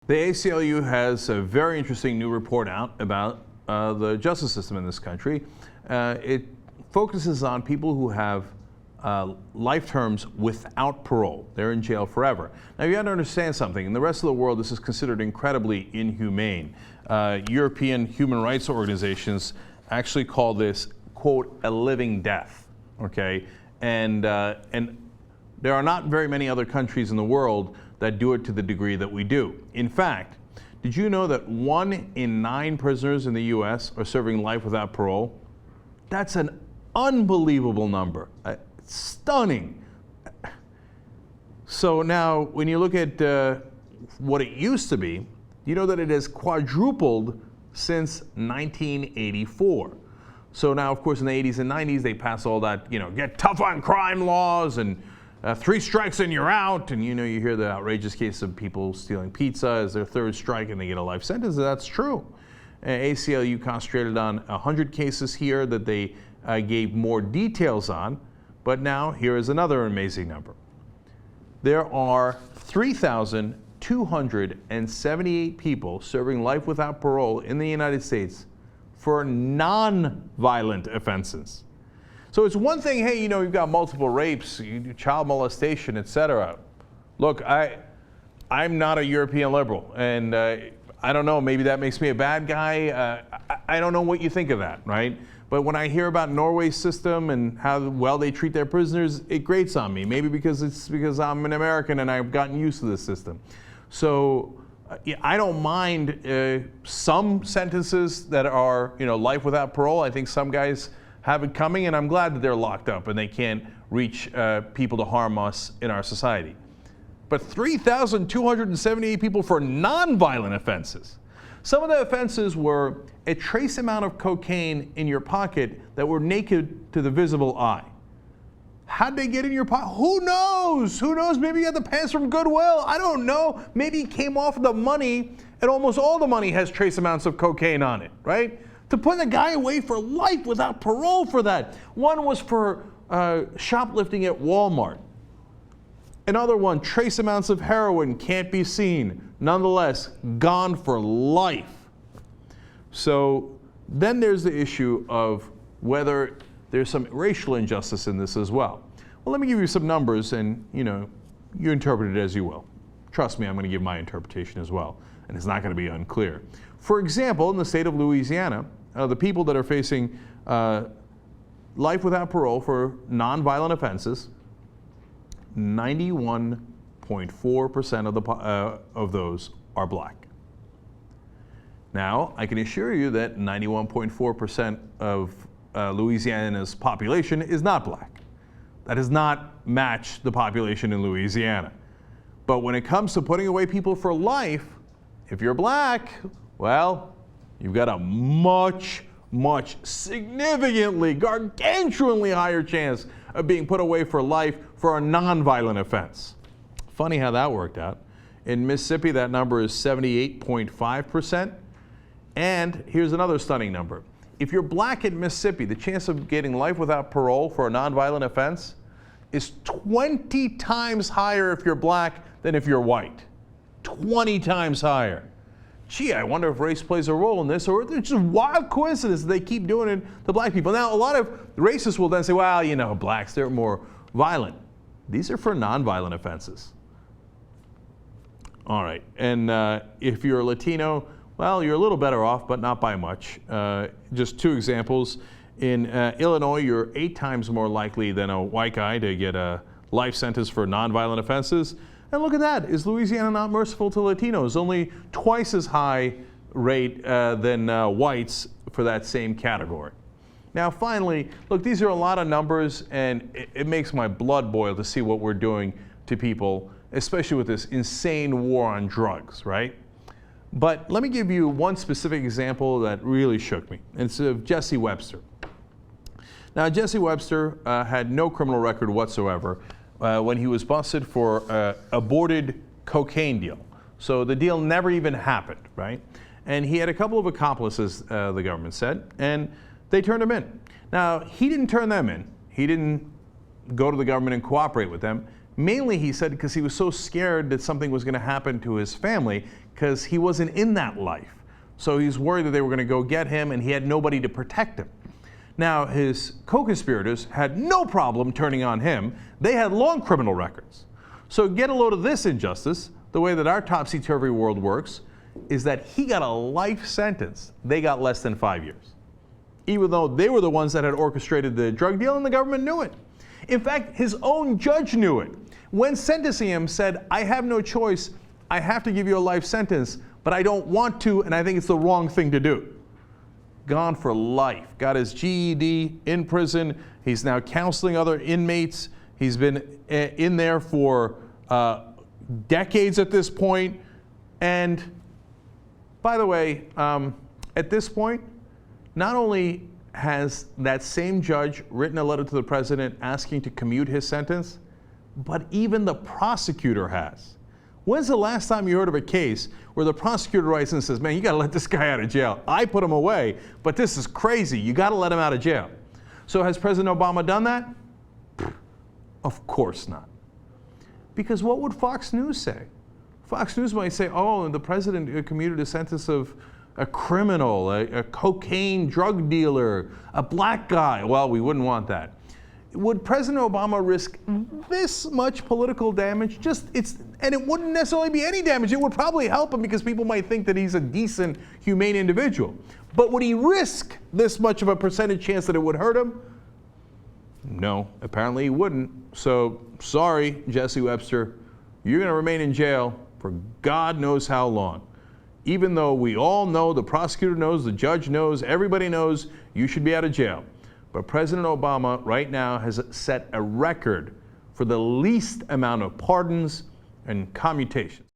The ACLU has a very interesting new report out about the justice system in this country. It focuses on people who have life terms without parole. They're in jail forever. Now, you have to understand something. In the rest of the world, this is considered incredibly inhumane. European human rights organizations actually call this, quote, a living death, okay? And there are not very many other countries in the world that do it to the degree that we do. In fact, did you know that 1 in 9 prisoners in the U.S. are serving life without parole? That's an unbelievable number. Stunning. So now, when you look at what it used to be, you know that it has quadrupled since 1984. So now, of course, in the 80s and 90s, they pass all that, get tough on crime laws and 3 strikes and you're out. And, you hear the outrageous case of people stealing pizza as their 3rd strike and they get a life sentence. That's true. ACLU concentrated on 100 cases here that they gave more details on. But now, here is another amazing number. There are 3,278 people serving life without parole in the United States for non-violent offenses. So it's one thing, hey, you've got multiple rapes, you do child molestation, etc. Look, I'm not a European liberal, and I don't know, maybe that makes me a bad guy. I don't know what you think of that, right? But when I hear about Norway's system and how well they treat their prisoners, it grates on me. Maybe because I'm an American and I've gotten used to this system. So I don't mind some sentences that are, life without parole. I think some guys have it coming, and I'm glad that they're locked up and they can't reach people to harm us in our society. But 3,278 people for non-violent offenses. Some of the offenses were a trace amount of cocaine in your pocket that were naked to the visible eye. How'd they get in your pocket? Who knows? Who knows? Maybe you had the pants from Goodwill. I don't know. Maybe it came off the money, and almost all the money has trace amounts of cocaine on it, right? To put a guy away for life without parole for that. One was for shoplifting at Walmart. Another one, trace amounts of heroin, can't be seen. Nonetheless, gone for life. So then there's the issue of whether there's some racial injustice in this as well. Well, let me give you some numbers, and you interpret it as you will. Trust me, I'm going to give my interpretation as well, and it's not going to be unclear. For example, in the state of Louisiana, the people that are facing life without parole for nonviolent offenses, 91.4% of those are black. Now, I can assure you that 91.4% of Louisiana's population is not black. That does not match the population in Louisiana. But when it comes to putting away people for life, if you're black, well, you've got a much, significantly, gargantuanly higher chance of being put away for life for a nonviolent offense. Funny how that worked out. In Mississippi, that number is 78.5%. And here's another stunning number. If you're black in Mississippi, the chance of getting life without parole for a nonviolent offense is 20 times higher if you're black than if you're white. 20 times higher. Gee, I wonder if race plays a role in this, or it's just wild coincidence they keep doing it to black people. Now, a lot of racists will then say, well, blacks, they're more violent. These are for nonviolent offenses. All right, and if you're Latino, well, you're a little better off, but not by much. Just 2 examples. In Illinois, you're 8 times more likely than a white guy to get a life sentence for nonviolent offenses. And look at that. Is Louisiana not merciful to Latinos? Only twice as high rate than whites for that same category. Now, finally, look, these are a lot of numbers, and it makes my blood boil to see what we're doing to people, especially with this insane war on drugs, right? But let me give you one specific example that really shook me. It's of Jesse Webster. Now, Jesse Webster had no criminal record whatsoever when he was busted for an aborted cocaine deal. So the deal never even happened, right? And he had a couple of accomplices, the government said, and they turned him in. Now, he didn't turn them in. He didn't go to the government and cooperate with them. Mainly, he said, because he was so scared that something was going to happen to his family because he wasn't in that life. So he's worried that they were going to go get him and he had nobody to protect him. Now, his co-conspirators had no problem turning on him. They had long criminal records. So get a load of this injustice. The way that our topsy-turvy world works is that he got a life sentence. They got less than 5 years, even though they were the ones that had orchestrated the drug deal and the government knew it. In fact, his own judge knew it. When sentencing him, said, I have no choice. I have to give you a life sentence, but I don't want to, and I think it's the wrong thing to do. Gone for life. Got his GED in prison. He's now counseling other inmates. He's been in there for decades at this point. And by the way, at this point, not only has that same judge written a letter to the president asking to commute his sentence, but even the prosecutor has. When's the last time you heard of a case where the prosecutor writes and says, man, you got to let this guy out of jail. I put him away, but this is crazy. You got to let him out of jail. So has President Obama done that? Of course not. Because what would Fox News say? Fox News might say, oh, the president commuted a sentence of a criminal, a cocaine drug dealer, a black guy. Well, we wouldn't want that. Would President Obama risk this much political damage? And it wouldn't necessarily be any damage. It would probably help him because people might think that he's a decent, humane individual. But would he risk this much of a percentage chance that it would hurt him? No, apparently he wouldn't. So, sorry, Jesse Webster, you're going to remain in jail for God knows how long. Even though we all know, the prosecutor knows, the judge knows, everybody knows, you should be out of jail. But President Obama right now has set a record for the least amount of pardons and commutations.